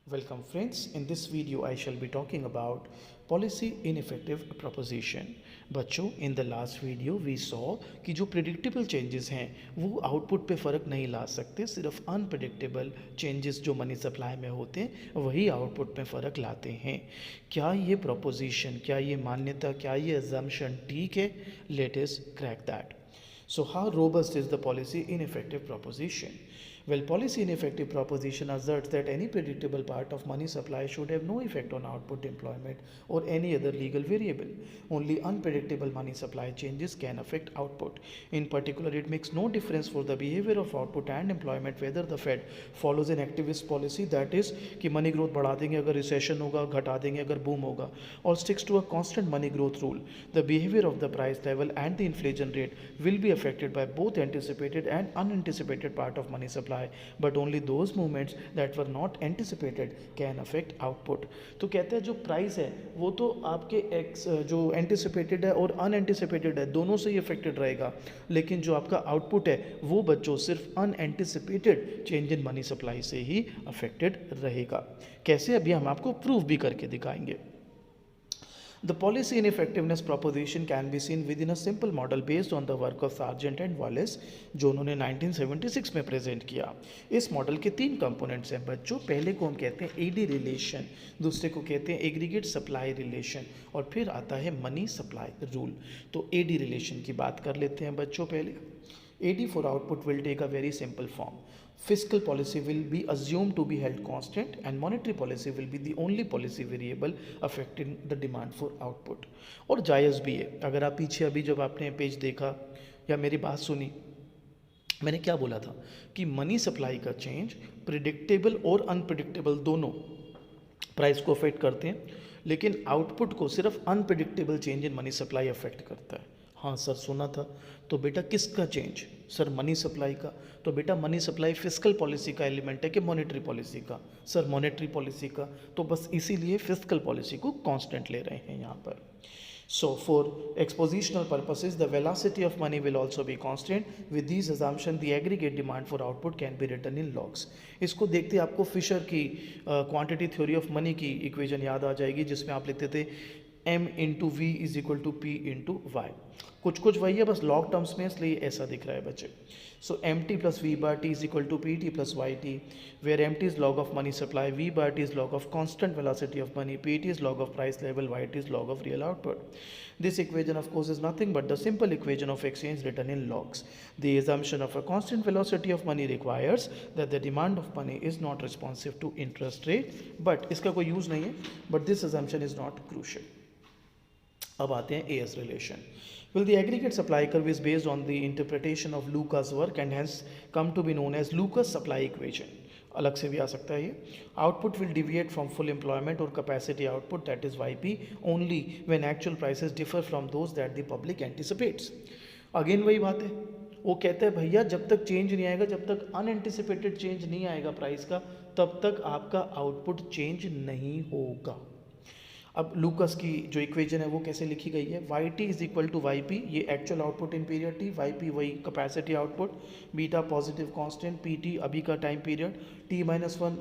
Welcome friends, in this video I shall be talking about policy ineffective proposition. बच्चों, in the last video we saw कि जो predictable changes हैं वो output पे फ़र्क नहीं ला सकते, सिर्फ unpredictable changes जो मनी सप्लाई में होते हैं वही आउटपुट पे फ़र्क लाते हैं. क्या ये proposition, क्या ये मान्यता, क्या ये assumption ठीक है? Let us crack that. So how robust is the policy ineffective proposition? Well, policy ineffective proposition asserts that any predictable part of money supply should have no effect on output, employment, or any other legal variable. Only unpredictable money supply changes can affect output. In particular, it makes no difference for the behavior of output and employment whether the Fed follows an activist policy, that is कि money growth बढ़ा देंगे अगर recession होगा, घटा देंगे अगर boom होगा, or sticks to a constant money growth rule. The behavior of the price level and the inflation rate will be affected by both anticipated and unanticipated part of money supply, but only those movements that were not anticipated can affect output. तो कहते हैं जो price है वो तो आपके जो anticipated है और अनएंटिसिपेटेड है दोनों से ही अफेक्टेड रहेगा, लेकिन जो आपका आउटपुट है वो बच्चों सिर्फ unanticipated change in money supply से ही अफेक्टेड रहेगा. कैसे? अभी हम आपको प्रूव भी करके दिखाएंगे. The policy ineffectiveness proposition can be seen within a simple model based on the work of Sargent and Wallace, जो उन्होंने 1976 में प्रेजेंट किया. इस मॉडल के 3 कंपोनेंट्स हैं बच्चों. पहले को हम कहते हैं एडी रिलेशन, दूसरे को कहते हैं एग्रीगेट सप्लाई रिलेशन, और फिर आता है मनी सप्लाई रूल. तो एडी रिलेशन की बात कर लेते हैं बच्चों. पहले AD for output will take a very simple form. Fiscal policy will be assumed to be held constant and monetary policy will be the only policy variable affecting the demand for output. और जायज़ भी है. अगर आप पीछे अभी जब आपने पेज देखा या मेरी बात सुनी, मैंने क्या बोला था कि मनी सप्लाई का चेंज प्रिडिक्टेबल और अनप्रिडिक्टेबल दोनों प्राइस को अफेक्ट करते हैं, लेकिन आउटपुट को सिर्फ unpredictable change in money supply affect करता है. हाँ सर सुना था. तो बेटा किसका चेंज? सर मनी सप्लाई का. तो बेटा मनी सप्लाई फिस्कल पॉलिसी का एलिमेंट है कि मॉनेटरी पॉलिसी का? सर मॉनेटरी पॉलिसी का. तो बस इसीलिए फिस्कल पॉलिसी को कांस्टेंट ले रहे हैं यहाँ पर. So for expositional purposes, the velocity of money will also be constant. With these assumptions, the aggregate demand for output can be written in logs. इसको देखते आपको फिशर की क्वांटिटी थ्योरी ऑफ मनी की इक्वेशन याद आ जाएगी, जिसमें आप लिखते थे m into V is equal to P into Y. कुछ वही है, बस लॉग टर्म्स में, इसलिए ऐसा दिख रहा है बच्चे. So M T plus V bar T is equal to P T plus Y T, where M T is log of money supply, V bar T is log of constant velocity of money, P T is log of price level, y t is log of real output. This equation of course is nothing but the simple equation of exchange written in logs. The assumption of a constant velocity of money requires that the demand of money is not responsive to interest rate, but इसका कोई use नहीं है, but this assumption is not crucial. अब आते हैं AS relation. Well, the aggregate supply curve is based on the interpretation of Lucas' work and hence come to be known as Lucas supply equation. अलग से भी आ सकता है ये. Output will deviate from full employment or capacity output, that is YP, only when actual prices differ from those that the public anticipates. Again वही बात है, वो कहते हैं भैया जब तक चेंज नहीं आएगा, जब तक अनएंटिसिपेटेड चेंज नहीं आएगा प्राइस का, तब तक आपका आउटपुट चेंज नहीं होगा. अब लूकस की जो इक्वेशन है वो कैसे लिखी गई है? Y T is equal to Y P, ये actual output in period T, Y P वही capacity output, beta positive constant, P T अभी का time period, T minus one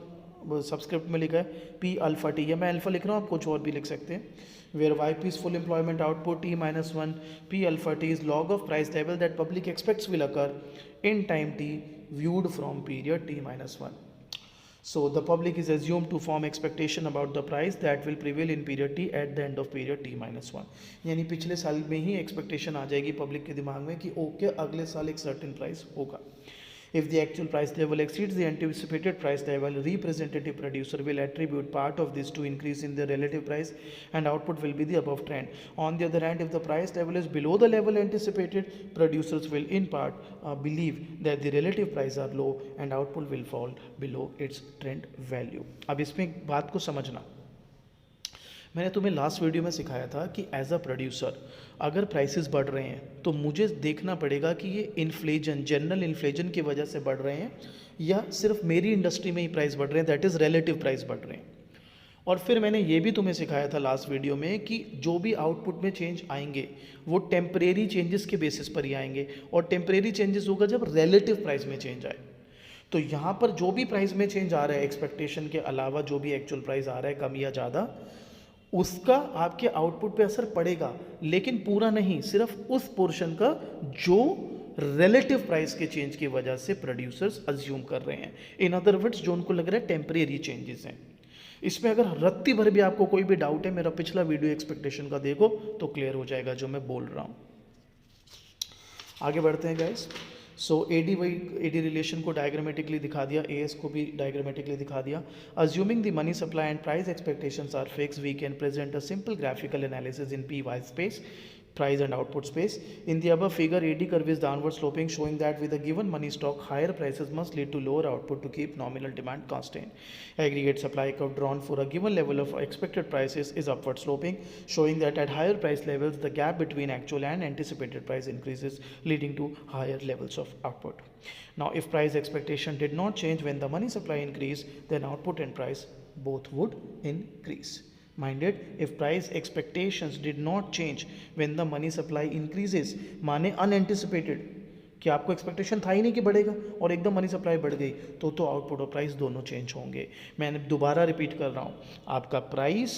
subscript में लिखा है, पी अल्फा टी, या मैं अल्फा लिख रहा हूँ, आप कुछ और भी लिख सकते हैं. Where Y P is full employment output, T minus one, P alpha T is log of price level that public expects will occur in time T viewed from period t minus 1. So the public is assumed to form expectation about the price that will prevail in period t at the end of period t minus 1. यानी पिछले साल में ही expectation आ जाएगी public के दिमाग में कि okay अगले साल एक सर्टेन प्राइस होगा. If the actual price level exceeds the anticipated price level, representative producer will attribute part of this to increase in the relative price and output will be the above trend. On the other hand, if the price level is below the level anticipated, producers will in part believe that the relative prices are low and output will fall below its trend value. अब इसमें एक बात को समझना, मैंने तुम्हें last video में सिखाया था कि एज अ प्रोड्यूसर अगर प्राइसेस बढ़ रहे हैं तो मुझे देखना पड़ेगा कि ये इन्फ्लेशन, जनरल इन्फ्लेशन की वजह से बढ़ रहे हैं या सिर्फ मेरी इंडस्ट्री में ही प्राइस बढ़ रहे हैं, दैट इज़ रिलेटिव प्राइस बढ़ रहे हैं. और फिर मैंने ये भी तुम्हें सिखाया था लास्ट वीडियो में कि जो भी आउटपुट में चेंज आएंगे वो टेम्परेरी चेंजेस के बेसिस पर ही आएंगे, और टेम्परेरी चेंजेस होगा जब रिलेटिव प्राइस में चेंज आए. तो यहाँ पर जो भी प्राइस में चेंज आ रहा है एक्सपेक्टेशन के अलावा, जो भी एक्चुअल प्राइस आ रहा है कम या ज़्यादा, उसका आपके आउटपुट पे असर पड़ेगा, लेकिन पूरा नहीं, सिर्फ उस पोर्शन का जो रिलेटिव प्राइस के चेंज की वजह से प्रोड्यूसर्स अज्यूम कर रहे हैं। इन अदर वर्ड्स, जो उनको लग रहा है टेम्परेरी चेंजेस हैं। इसमें अगर रत्ती भर भी आपको कोई भी डाउट है, मेरा पिछला वीडियो एक्सपेक्टेशन का देखो तो क्लियर हो जाएगा जो मैं बोल रहा हूँ। आगे बढ़ते हैं गाइस। सो एडी वही एडी रिलेशन को डायग्रामेटिकली दिखा दिया, एएस को भी डायग्रामेटिकली दिखा दिया। Assuming the money supply and price expectations are fix, we can present a simple graphical analysis in P Y space, price and output space. In the above figure, AD curve is downward sloping, showing that with a given money stock, higher prices must lead to lower output to keep nominal demand constant. Aggregate supply curve drawn for a given level of expected prices is upward sloping, showing that at higher price levels, the gap between actual and anticipated price increases, leading to higher levels of output. Now, if price expectation did not change when the money supply increased, then output and price both would increase. Minded, if price expectations did not change when the money supply increases, माने unanticipated, कि आपको expectation था ही नहीं कि बढ़ेगा और एकदम money supply बढ़ गई, तो आउटपुट और प्राइस दोनों चेंज होंगे। मैंने दोबारा रिपीट कर रहा हूँ, आपका प्राइस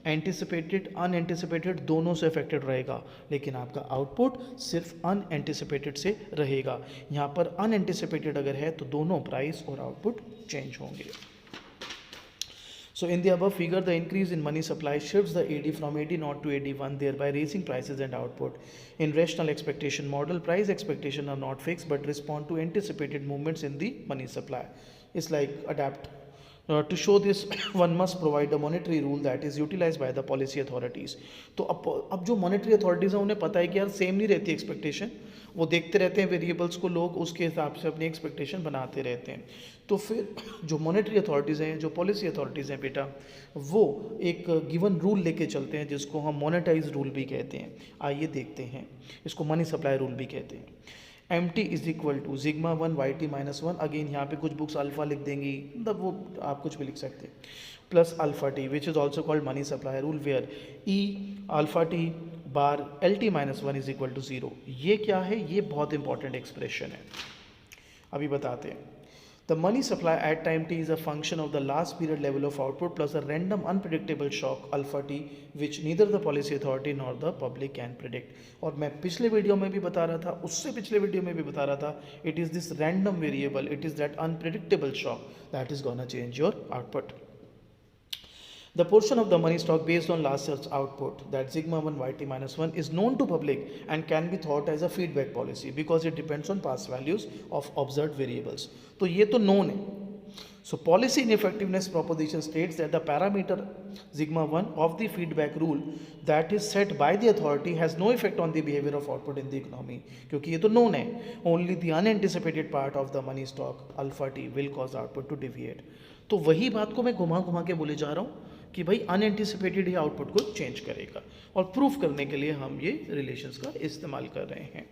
एंटिसिपेटेड अनएंटिसिपेटेड दोनों से अफेक्टेड रहेगा, लेकिन आपका आउटपुट सिर्फ अनएंटिसिपेटेड से रहेगा। यहाँ पर अनएंटिसिपेटेड अगर है तो दोनों प्राइस और आउटपुट चेंज होंगे। So in the above figure, the increase in money supply shifts the AD from AD0 to AD1, thereby raising prices and output. In rational expectation model, price expectations are not fixed but respond to anticipated movements in the money supply. It's like adapt. To show this, one must provide a monetary rule that is utilized by the policy authorities. तो अब जो monetary authorities हैं उन्हें पता है कि यार same नहीं रहती एक्सपेक्टेशन, वो देखते रहते हैं वेरिएबल्स को, लोग उसके हिसाब से अपनी एक्सपेक्टेशन बनाते रहते हैं। तो फिर जो मॉनेटरी अथॉरिटीज़ हैं, जो पॉलिसी अथॉरिटीज़ हैं बेटा, वो एक गिवन रूल लेके चलते हैं जिसको हम मोनेटाइज रूल भी कहते हैं। आइए देखते हैं, इसको मनी सप्लाई रूल भी कहते हैं। M T is equal to sigma 1 Y T minus 1, again यहाँ पे कुछ बुक्स अल्फा लिख देंगी, मतलब वो आप कुछ भी लिख सकते हैं, plus alpha T which is also called money supply rule, where E alpha T bar L T minus 1 is equal to 0। ये क्या है? ये बहुत इंपॉर्टेंट एक्सप्रेशन है, अभी बताते हैं। The money supply at time t is a function of the last period level of output plus a random unpredictable shock alpha t which neither the policy authority nor the public can predict. और मैं पिछले video में भी बता रहा था, उससे पिछले वीडियो में भी बता रहा था, it is this random variable, it is that unpredictable shock that is gonna change your output. The portion of the money stock based on last year's output, that sigma 1 yt minus 1, is known to public and can be thought as a feedback policy because it depends on past values of observed variables. तो ये तो known है. So policy ineffectiveness proposition states that the parameter sigma 1 of the feedback rule that is set by the authority has no effect on the behavior of output in the economy. क्योंकि ये तो known है, only the unanticipated part of the money stock alpha t will cause output to deviate. तो वही बात को मैं घुमा घुमा के बोले जा रहा हूँ कि भाई अनएंटिसिपेटेड ही आउटपुट को चेंज करेगा, और प्रूफ करने के लिए हम ये रिलेशंस का इस्तेमाल कर रहे हैं।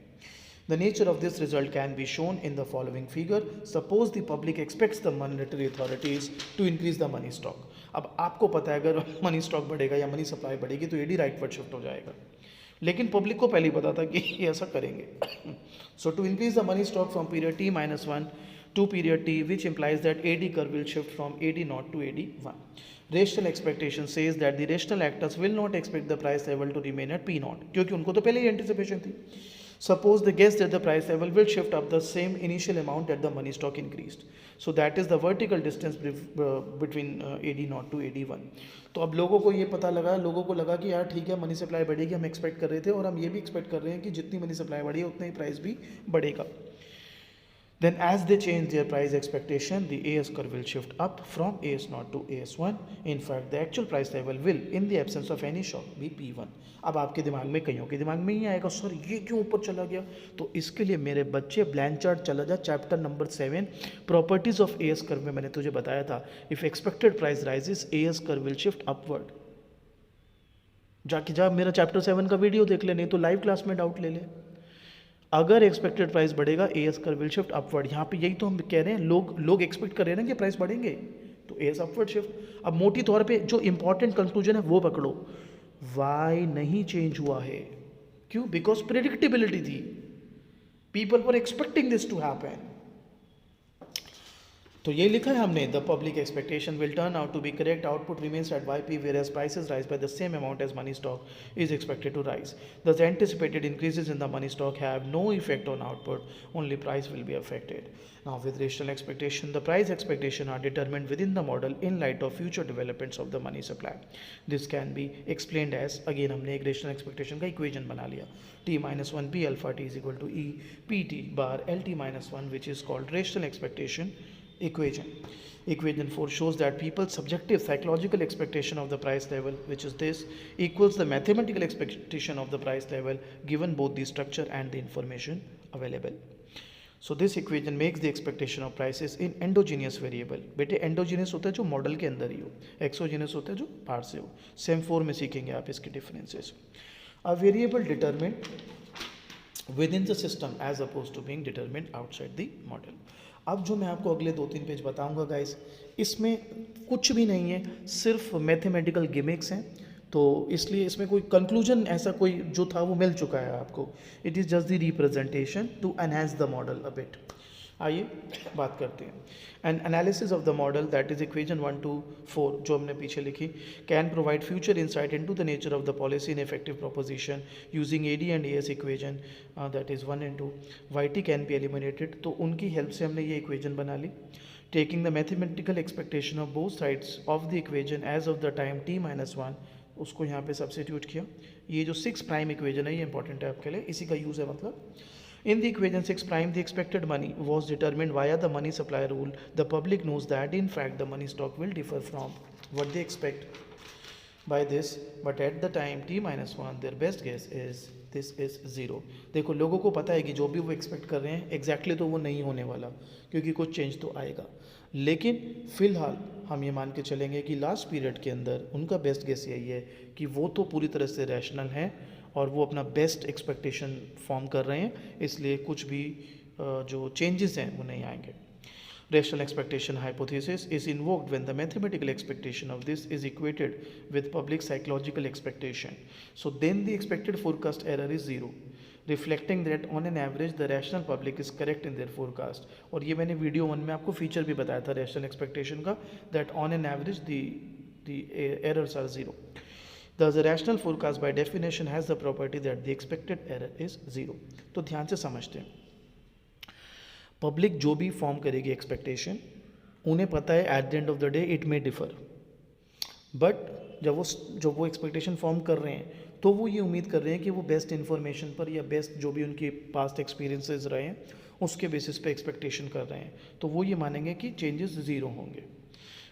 The nature of this result can be shown in the following figure. Suppose the public expects the monetary authorities to increase the money stock. अब आपको पता है अगर मनी स्टॉक बढ़ेगा या मनी सप्लाई बढ़ेगी तो एडी राइटवर्ड शिफ्ट हो जाएगा, लेकिन पब्लिक को पहले ही पता था कि ये ऐसा करेंगे। So to increase the money stock from period t minus 1 to period t, which implies that AD curve will shift from AD0 to AD1. Rational expectation says that the rational actors will not expect the price level to remain at P0, क्योंकि उनको तो पहले ही anticipation थी। Suppose they guess that the price level will shift up the same initial amount that the money stock increased. So that is the vertical distance between AD0 to AD1. तो अब लोगों को ये पता लगा, लोगों को लगा कि यार ठीक है मनी सप्लाई बढ़ेगी, हम एक्सपेक्ट कर रहे थे, और हम ये भी एक्सपेक्ट कर रहे हैं कि जितनी मनी सप्लाई बढ़ी है उतना ही प्राइस भी बढ़ेगा। Then as they change their price expectation, the AS curve will shift up from AS0 to AS1. In fact, the actual price level will, in the absence of any shock, be P1. अब आपके दिमाग में, कईयों के दिमाग में ही आएगा, sir ये क्यों ऊपर चला गया? तो इसके लिए मेरे बच्चे ब्लैंचार्ड चला जा, chapter number 7 properties of AS curve में मैंने तुझे बताया था, if expected price rises AS curve will shift upward. जा मेरा चैप्टर 7 का वीडियो देख ले, नहीं तो लाइव क्लास में डाउट ले ले। अगर एक्सपेक्टेड प्राइस बढ़ेगा AS curve will shift upward. यहाँ पे यही तो हम कह रहे हैं, लोग एक्सपेक्ट कर रहे हैं ना कि प्राइस बढ़ेंगे, तो AS अपवर्ड शिफ्ट। अब मोटी तौर पे जो इंपॉर्टेंट कंक्लूजन है वो पकड़ो, वाई नहीं चेंज हुआ है, क्यों? बिकॉज प्रेडिक्टेबिलिटी थी, people were expecting this to happen. तो ये लिखा है हमने, the public expectation will turn out to be correct, output remains at Y P where as prices rise by the same amount as money stock is expected to rise, the anticipated increases in the money stock have no effect on output, only price will be affected. Now with rational expectation, the price expectation are determined within the model in light of future developments of the money supply. This can be explained as, again हमने एक rational expectation का equation बना लिया, t minus 1 p alpha t is equal to e p t bar l t minus 1, which is called rational expectation equation. Equation 4 shows that people's subjective psychological expectation of the price level, which is this, equals the mathematical expectation of the price level given both the structure and the information available. So this equation makes the expectation of prices in endogenous variable. बेटे endogenous होता है जो model के अंदर ही हो, exogenous होता है जो बाहर से हो. सेम 4 में सीखेंगे आप इसके differences. A variable determined within the system as opposed to being determined outside the model. अब जो मैं आपको अगले 2-3 पेज बताऊंगा गाइस, इसमें कुछ भी नहीं है, सिर्फ मैथमेटिकल गिमिक्स हैं. तो इसलिए इसमें कोई कंक्लूजन ऐसा कोई जो था वो मिल चुका है आपको. It is just the representation to enhance the model a bit. आइए बात करते हैं. An analysis of the model, that is equation 1 to 4 जो हमने पीछे लिखी, can provide future insight into the nature of the policy in effective proposition using AD and AS equation, that is 1 and 2. YT can be eliminated. तो उनकी help से हमने ये इक्वेशन बना ली. Taking the mathematical expectation of both sides of the equation as of the time t-1, उसको यहाँ पे सब्सिट्यूट किया. ये जो 6 प्राइम इक्वेशन है ये इंपॉर्टेंट है आपके लिए, इसी का यूज़ है. मतलब in the equation 6 prime, the expected money was determined via the money supply rule. The public knows that in fact the money stock will differ from what they expect by this, but at the time t-1 their best guess is this is 0. देखो लोगों को पता है कि जो भी वो expect कर रहे हैं एग्जैक्टली तो वो नहीं होने वाला, क्योंकि कुछ चेंज तो आएगा. लेकिन फ़िलहाल हम ये मान के चलेंगे कि लास्ट पीरियड के अंदर उनका बेस्ट गेस यही है कि वो तो पूरी तरह से रैशनल हैं और वो अपना बेस्ट एक्सपेक्टेशन फॉर्म कर रहे हैं, इसलिए कुछ भी जो चेंजेस हैं वो नहीं आएंगे. Rational expectation hypothesis is invoked when the mathematical expectation of this is equated with public psychological expectation. So then the expected forecast error is 0, reflecting that on an average the rational public is correct in their forecast. और ये मैंने video 1 में आपको feature भी बताया था rational expectation का, that on an average the errors are 0. Thus the rational forecast by definition has the property that the expected error is 0. तो ध्यान से समझते हैं. पब्लिक जो भी फॉर्म करेगी एक्सपेक्टेशन, उन्हें पता है at the end of the day it may differ, but जब वो एक्सपेक्टेशन फॉर्म कर रहे हैं तो वो ये उम्मीद कर रहे हैं कि वो बेस्ट इन्फॉर्मेशन पर या बेस्ट जो भी उनके पास्ट एक्सपीरियंसेस रहे हैं उसके बेसिस पे एक्सपेक्टेशन कर रहे हैं, तो वो ये मानेंगे कि चेंजेस 0 होंगे.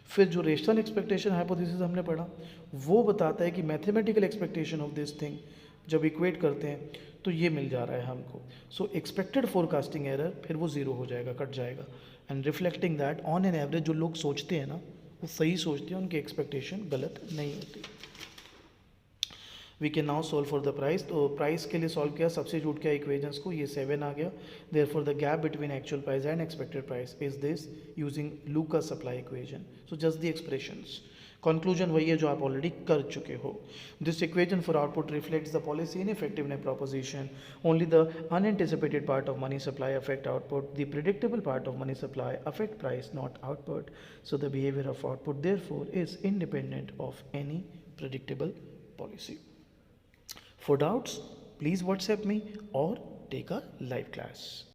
फिर जो रेशनल एक्सपेक्टेशन हाइपोथेसिस हमने पढ़ा वो बताता है कि mathematical expectation of this thing जब इक्वेट करते हैं तो ये मिल जा रहा है हमको. सो एक्सपेक्टेड फोरकास्टिंग एरर फिर वो 0 हो जाएगा, कट जाएगा. And reflecting that on an average जो लोग सोचते हैं ना वो सही सोचते हैं, उनकी एक्सपेक्टेशन गलत नहीं होती. We can now solve for the price. तो प्राइस के लिए सॉल्व किया, सब्स्टिट्यूट किया इक्वेशंस को, ये 7 आ गया. Therefore the gap between actual price and expected price is this using Lucas supply equation. So just the expressions. Conclusion वही है जो आप ऑलरेडी कर चुके हो. This equation for output reflects the policy इनइफेक्टिवनेस proposition. Only the unanticipated part of money supply affect output. The predictable part of money supply affect price, not output. So the behaviour of output therefore is independent of any predictable policy. For doubts, please WhatsApp me or take a live class.